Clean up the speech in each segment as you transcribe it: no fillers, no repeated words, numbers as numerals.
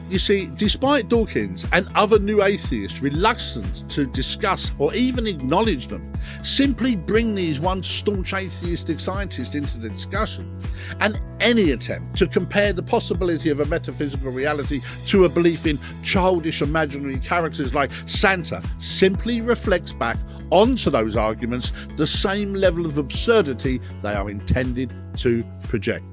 You see, despite Dawkins and other new atheists reluctant to discuss or even acknowledge them, simply bring these once staunch atheistic scientists into the discussion, and any attempt to compare the possibility of a metaphysical reality to a belief in childish imaginary characters like Santa simply reflects back onto those arguments the same level of absurdity they are intended to project.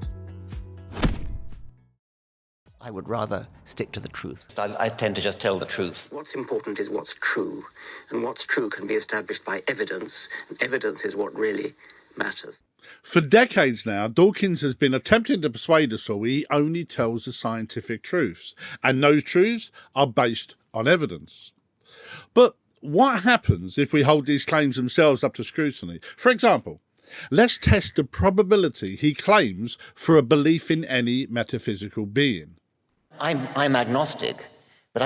I would rather stick to the truth. I tend to just tell the truth. What's important is what's true, and what's true can be established by evidence, and evidence is what really matters. For decades now, Dawkins has been attempting to persuade us all he only tells the scientific truths, and those truths are based on evidence. But what happens if we hold these claims themselves up to scrutiny? For example, let's test the probability he claims for a belief in any metaphysical being. I'm agnostic, but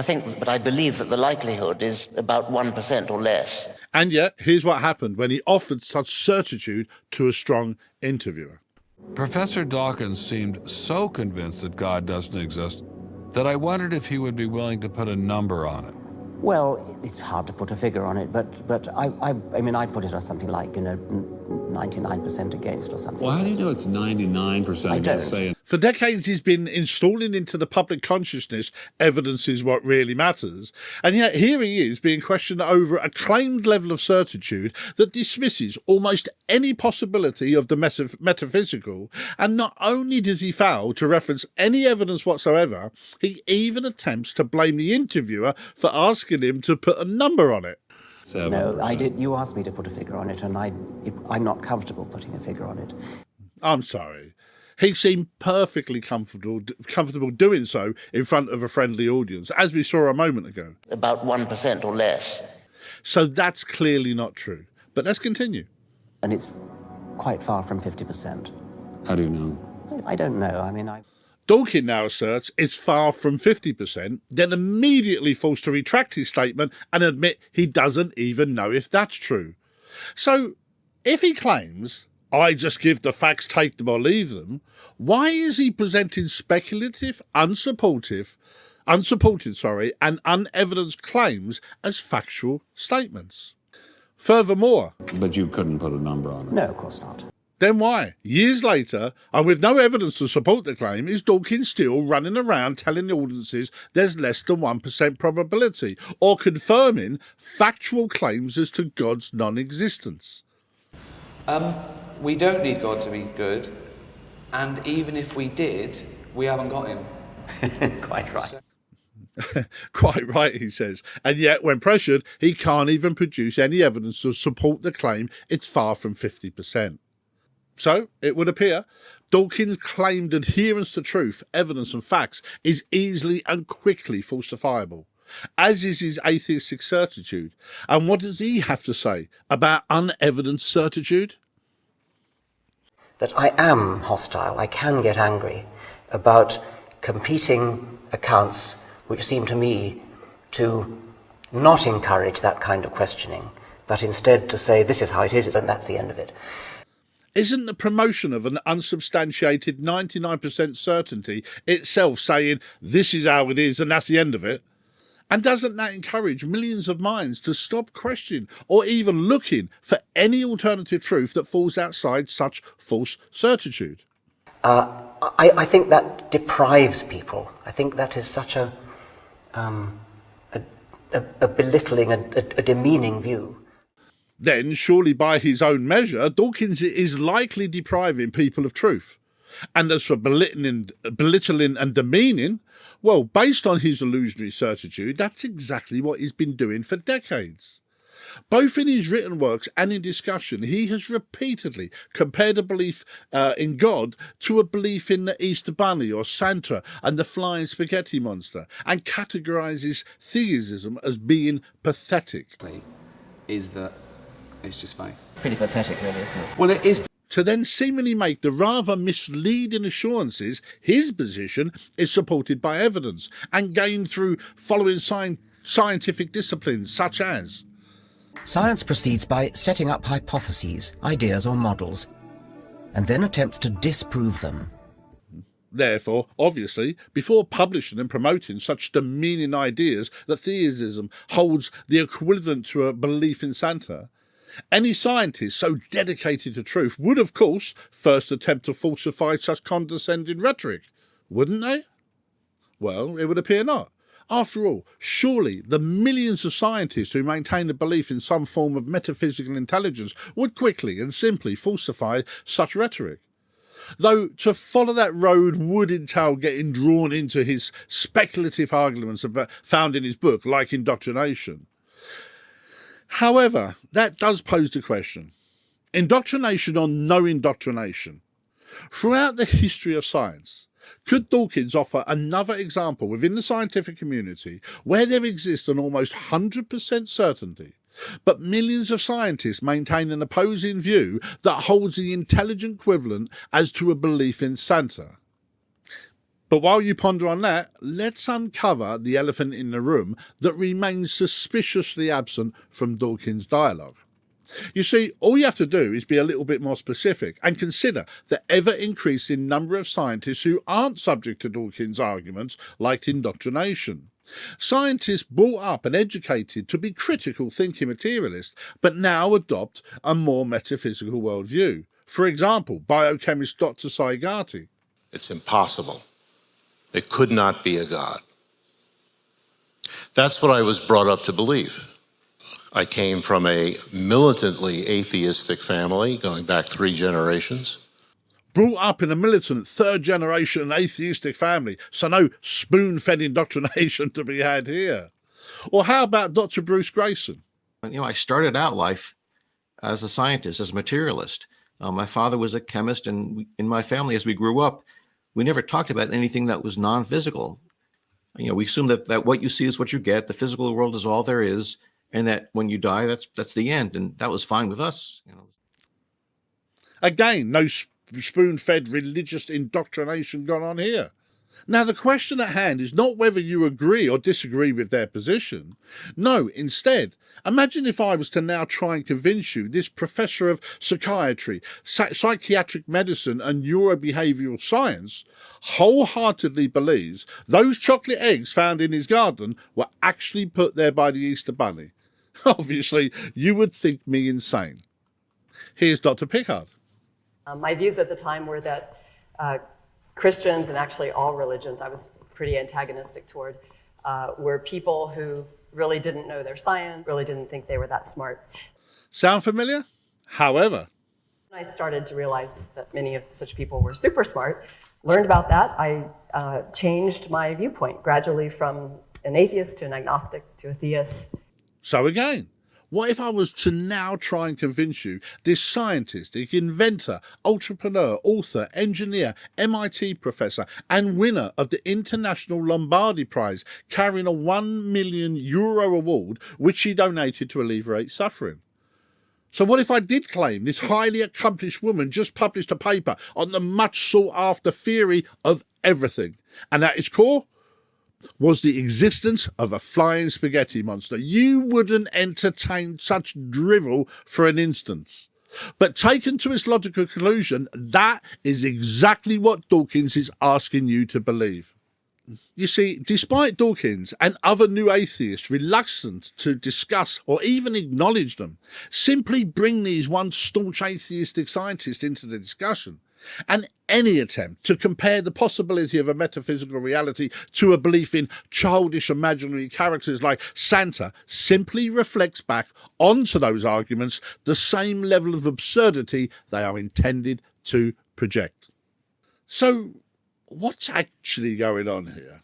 I believe that the likelihood is about 1% or less. And yet, here's what happened when he offered such certitude to a strong interviewer. Professor Dawkins seemed so convinced that God doesn't exist that I wondered if he would be willing to put a number on it. Well, it's hard to put a figure on it, but I mean, I'd put it as something like, 99% against or something. Well, how do you know it's 99%? I don't. For decades, he's been installing into the public consciousness evidence is what really matters. And yet here he is being questioned over a claimed level of certitude that dismisses almost any possibility of the metaphysical. And not only does he fail to reference any evidence whatsoever, he even attempts to blame the interviewer for asking him to put a number on it. 7%. No, I did. You asked me to put a figure on it, and I'm not comfortable putting a figure on it. I'm sorry. He seemed perfectly comfortable doing so in front of a friendly audience, as we saw a moment ago. About 1% or less. So that's clearly not true. But let's continue. And it's quite far from 50%. How do you know? I don't know. I mean, Dawkins now asserts it's far from 50%, then immediately forced to retract his statement and admit he doesn't even know if that's true. So, if he claims, I just give the facts, take them or leave them, why is he presenting speculative, unsupported, and unevidenced claims as factual statements? Furthermore... But you couldn't put a number on it. no, of course not. Then why, years later, and with no evidence to support the claim, is Dawkins still running around telling the audiences there's less than 1% probability, or confirming factual claims as to God's non-existence? We don't need God to be good, and even if we did, we haven't got him. Quite right. Quite right, he says. And yet, when pressured, he can't even produce any evidence to support the claim it's far from 50%. So, it would appear, Dawkins' claimed adherence to truth, evidence and facts is easily and quickly falsifiable, as is his atheistic certitude. And what does he have to say about unevidenced certitude? That I am hostile, I can get angry about competing accounts which seem to me to not encourage that kind of questioning, but instead to say this is how it is and that's the end of it. Isn't the promotion of an unsubstantiated 99% certainty itself saying this is how it is and that's the end of it? And doesn't that encourage millions of minds to stop questioning or even looking for any alternative truth that falls outside such false certitude? I think that deprives people. I think that is such a belittling, a demeaning view. Then, surely by his own measure, Dawkins is likely depriving people of truth. And as for belittling and demeaning, well, based on his illusionary certitude, that's exactly what he's been doing for decades. Both in his written works and in discussion, he has repeatedly compared a belief in God to a belief in the Easter Bunny or Santa and the flying spaghetti monster, and categorises theism as being pathetic. Is that it's just faith. Pretty pathetic, really, isn't it? Well, it is. To then seemingly make the rather misleading assurances his position is supported by evidence and gained through following scientific disciplines such as... Science proceeds by setting up hypotheses, ideas or models, and then attempts to disprove them. Therefore, obviously, before publishing and promoting such demeaning ideas that theism holds the equivalent to a belief in Santa, any scientist so dedicated to truth would, of course, first attempt to falsify such condescending rhetoric, wouldn't they? Well, it would appear not. After all, surely the millions of scientists who maintain a belief in some form of metaphysical intelligence would quickly and simply falsify such rhetoric. Though to follow that road would entail getting drawn into his speculative arguments found in his book, like indoctrination. However, that does pose the question. Indoctrination or no indoctrination? Throughout the history of science, could Dawkins offer another example within the scientific community where there exists an almost 100% certainty, but millions of scientists maintain an opposing view that holds the intelligent equivalent as to a belief in Santa? But while you ponder on that, let's uncover the elephant in the room that remains suspiciously absent from Dawkins' dialogue. You see, all you have to do is be a little bit more specific and consider the ever-increasing number of scientists who aren't subject to Dawkins' arguments like indoctrination. Scientists brought up and educated to be critical thinking materialists, but now adopt a more metaphysical worldview. For example, biochemist Dr. Saigati. It's impossible. It could not be a God. That's what I was brought up to believe. I came from a militantly atheistic family, going back 3 generations. Brought up in a militant 3rd-generation atheistic family, so no spoon-fed indoctrination to be had here. Or how about Dr. Bruce Grayson? I started out life as a scientist, as a materialist. My father was a chemist, and in my family, as we grew up, we never talked about anything that was non-physical. We assume that what you see is what you get. The physical world is all there is, and that when you die, that's the end. And that was fine with us. Again, no spoon-fed religious indoctrination gone on here. Now, the question at hand is not whether you agree or disagree with their position. No, instead, imagine if I was to now try and convince you this professor of psychiatry, psychiatric medicine and neurobehavioral science wholeheartedly believes those chocolate eggs found in his garden were actually put there by the Easter Bunny. Obviously, you would think me insane. Here's Dr. Pickard. My views at the time were that Christians, and actually all religions I was pretty antagonistic toward, were people who really didn't know their science, really didn't think they were that smart. Sound familiar? However, I started to realize that many of such people were super smart. Learned about that. I changed my viewpoint gradually from an atheist to an agnostic to a theist. So again, what if I was to now try and convince you this scientistic, inventor, entrepreneur, author, engineer, MIT professor and winner of the International Lombardi Prize, carrying a €1 million award which he donated to alleviate suffering? So what if I did claim this highly accomplished woman just published a paper on the much sought after theory of everything, and at its core was the existence of a flying spaghetti monster? You wouldn't entertain such drivel for an instant. But taken to its logical conclusion, that is exactly what Dawkins is asking you to believe. You see, despite Dawkins and other new atheists reluctant to discuss or even acknowledge them, simply bring these once staunch atheistic scientists into the discussion, and any attempt to compare the possibility of a metaphysical reality to a belief in childish imaginary characters like Santa simply reflects back onto those arguments the same level of absurdity they are intended to project. So, what's actually going on here?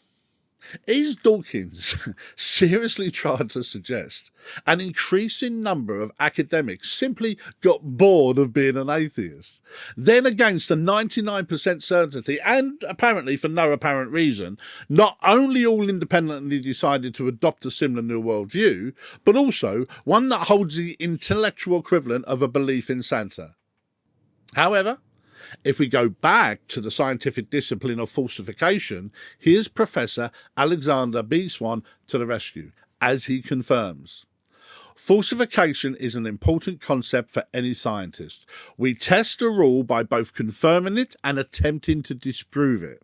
Is Dawkins seriously trying to suggest an increasing number of academics simply got bored of being an atheist? Then, against a 99% certainty, and apparently for no apparent reason, not only all independently decided to adopt a similar new worldview, but also one that holds the intellectual equivalent of a belief in Santa. However, if we go back to the scientific discipline of falsification, here's Professor Alexander B. Swan to the rescue, as he confirms. Falsification is an important concept for any scientist. We test a rule by both confirming it and attempting to disprove it.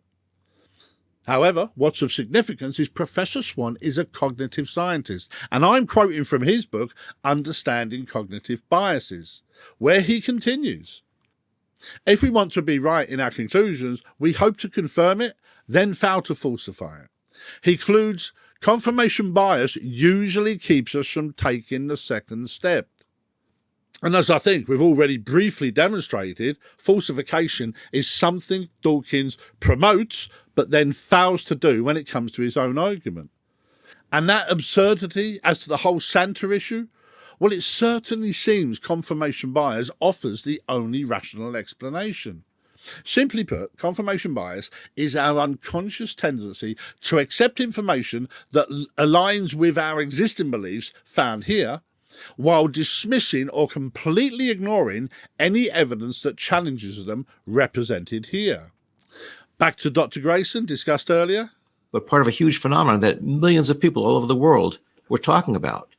However, what's of significance is Professor Swan is a cognitive scientist, and I'm quoting from his book, Understanding Cognitive Biases, where he continues, "If we want to be right in our conclusions, we hope to confirm it, then fail to falsify it." He concludes, confirmation bias usually keeps us from taking the second step. And as I think we've already briefly demonstrated, falsification is something Dawkins promotes but then fails to do when it comes to his own argument. And that absurdity as to the whole Santa issue, well, it certainly seems confirmation bias offers the only rational explanation. Simply put, confirmation bias is our unconscious tendency to accept information that aligns with our existing beliefs found here, while dismissing or completely ignoring any evidence that challenges them represented here. Back to Dr. Grayson, discussed earlier. But part of a huge phenomenon that millions of people all over the world were talking about.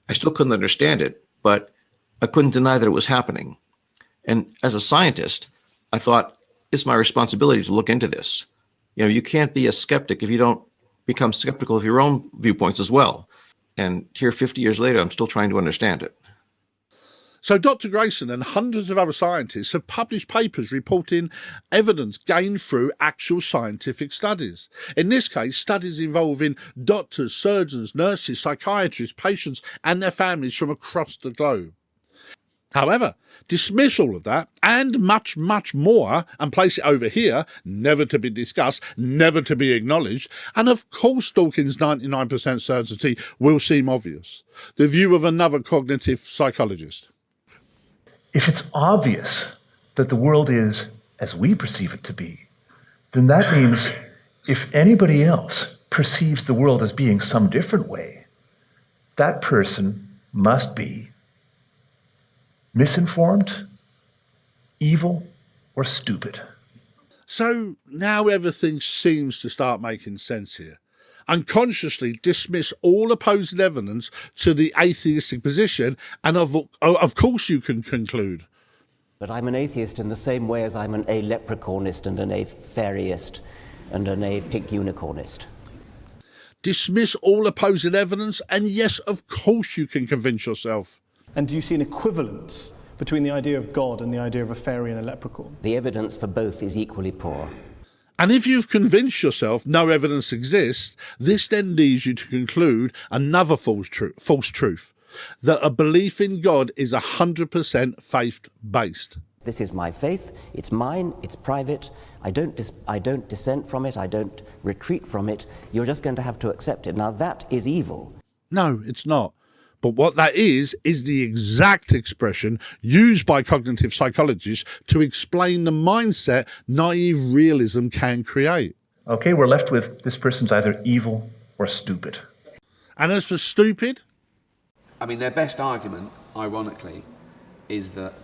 I still couldn't understand it, but I couldn't deny that it was happening. And as a scientist, I thought it's my responsibility to look into this. You know, you can't be a skeptic if you don't become skeptical of your own viewpoints as well. And here, 50 years later, I'm still trying to understand it. So Dr. Grayson and hundreds of other scientists have published papers reporting evidence gained through actual scientific studies. In this case, studies involving doctors, surgeons, nurses, psychiatrists, patients and their families from across the globe. However, dismiss all of that and much, much more and place it over here, never to be discussed, never to be acknowledged, and of course Dawkins' 99% certainty will seem obvious. The view of another cognitive psychologist. If it's obvious that the world is as we perceive it to be, then that means if anybody else perceives the world as being some different way, that person must be misinformed, evil, or stupid. So now everything seems to start making sense here. Unconsciously dismiss all opposing evidence to the atheistic position, and of course you can conclude. But I'm an atheist in the same way as I'm an a-leprechaunist and an a-fairyist and an a-pink unicornist. Dismiss all opposing evidence, and yes, of course you can convince yourself. And do you see an equivalence between the idea of God and the idea of a fairy and a leprechaun? The evidence for both is equally poor. And if you've convinced yourself no evidence exists, this then leads you to conclude another false truth, that a belief in God is 100% faith-based. This is my faith, it's mine, it's private, I don't dissent from it, I don't retreat from it, you're just going to have to accept it. Now that is evil. No, it's not. But what that is the exact expression used by cognitive psychologists to explain the mindset naive realism can create. Okay, we're left with this person's either evil or stupid. And as for stupid? I mean, their best argument, ironically, is that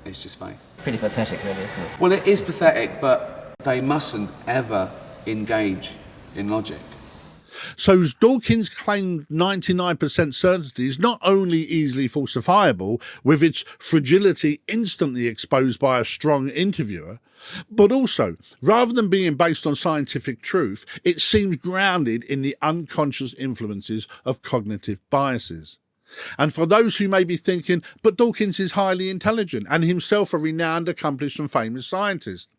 it's just faith. Pretty pathetic, really, isn't it? Well, it is pathetic, but they mustn't ever engage in logic. So Dawkins' claimed 99% certainty is not only easily falsifiable, with its fragility instantly exposed by a strong interviewer, but also, rather than being based on scientific truth, it seems grounded in the unconscious influences of cognitive biases. And for those who may be thinking, but Dawkins is highly intelligent and himself a renowned, accomplished and famous scientist,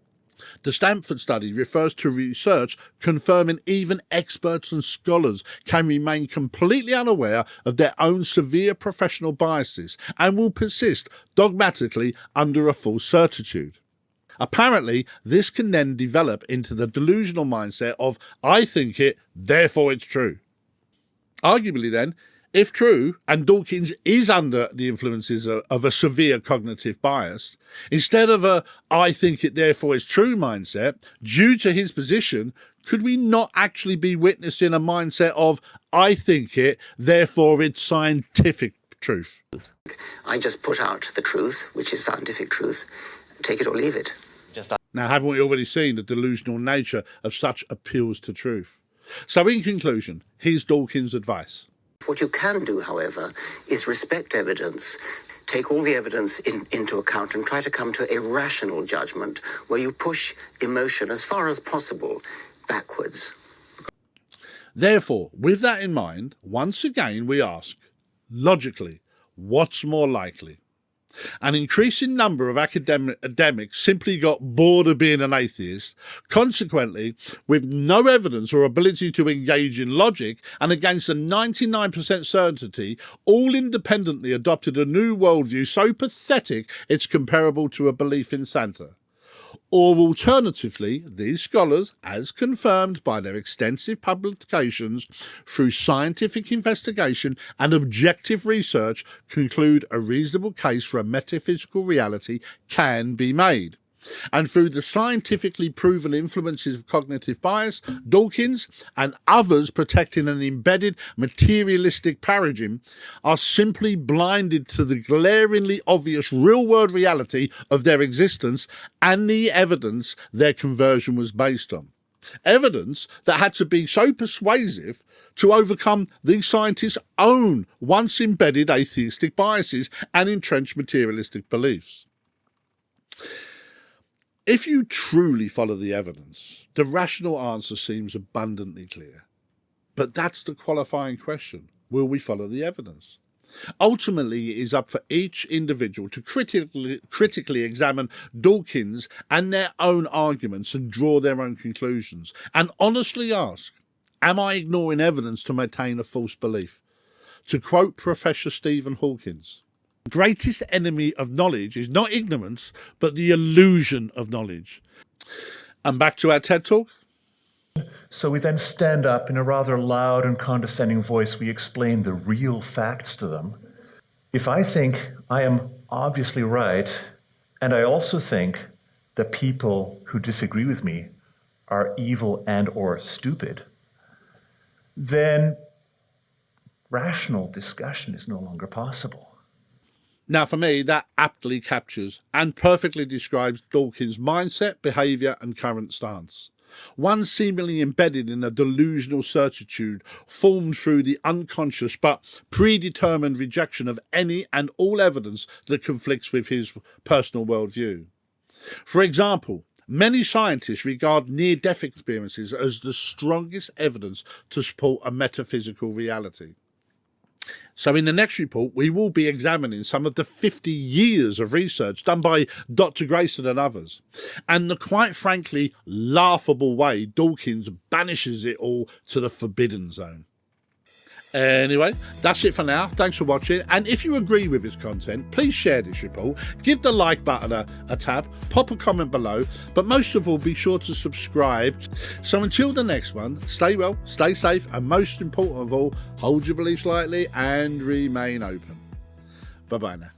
the Stanford study refers to research confirming even experts and scholars can remain completely unaware of their own severe professional biases and will persist dogmatically under a false certitude. Apparently, this can then develop into the delusional mindset of, I think it, therefore it's true. Arguably then, if true, and Dawkins is under the influences of a severe cognitive bias, instead of a I think it therefore is true mindset, due to his position, could we not actually be witnessing a mindset of I think it, therefore it's scientific truth? I just put out the truth, which is scientific truth, take it or leave it. Now, haven't we already seen the delusional nature of such appeals to truth? So in conclusion, here's Dawkins' advice. What you can do, however, is respect evidence, take all the evidence into account and try to come to a rational judgment where you push emotion as far as possible backwards. Therefore, with that in mind, once again we ask, logically, what's more likely? An increasing number of academics simply got bored of being an atheist, consequently, with no evidence or ability to engage in logic, and against a 99% certainty, all independently adopted a new worldview so pathetic it's comparable to a belief in Santa. Or alternatively, these scholars, as confirmed by their extensive publications through scientific investigation and objective research, conclude a reasonable case for a metaphysical reality can be made. And through the scientifically proven influences of cognitive bias, Dawkins and others protecting an embedded materialistic paradigm are simply blinded to the glaringly obvious real-world reality of their existence and the evidence their conversion was based on. Evidence that had to be so persuasive to overcome these scientists' own once embedded atheistic biases and entrenched materialistic beliefs. If you truly follow the evidence, the rational answer seems abundantly clear. But that's the qualifying question. Will we follow the evidence? Ultimately, it is up for each individual to critically examine Dawkins and their own arguments and draw their own conclusions, and honestly ask, am I ignoring evidence to maintain a false belief? To quote Professor Stephen Hawkins, the greatest enemy of knowledge is not ignorance, but the illusion of knowledge. And back to our TED Talk. So we then stand up in a rather loud and condescending voice. We explain the real facts to them. If I think I am obviously right, and I also think that people who disagree with me are evil and or stupid, then rational discussion is no longer possible. Now, for me, that aptly captures and perfectly describes Dawkins' mindset, behaviour and current stance. One seemingly embedded in a delusional certitude formed through the unconscious but predetermined rejection of any and all evidence that conflicts with his personal worldview. For example, many scientists regard near-death experiences as the strongest evidence to support a metaphysical reality. So in the next report, we will be examining some of the 50 years of research done by Dr. Grayson and others, and the quite frankly laughable way Dawkins banishes it all to the forbidden zone. Anyway, that's it for now. Thanks for watching. And if you agree with his content, please share this report, give the like button a tap, pop a comment below, but most of all, be sure to subscribe. So until the next one, stay well, stay safe, and most important of all, hold your beliefs lightly and remain open. Bye-bye now.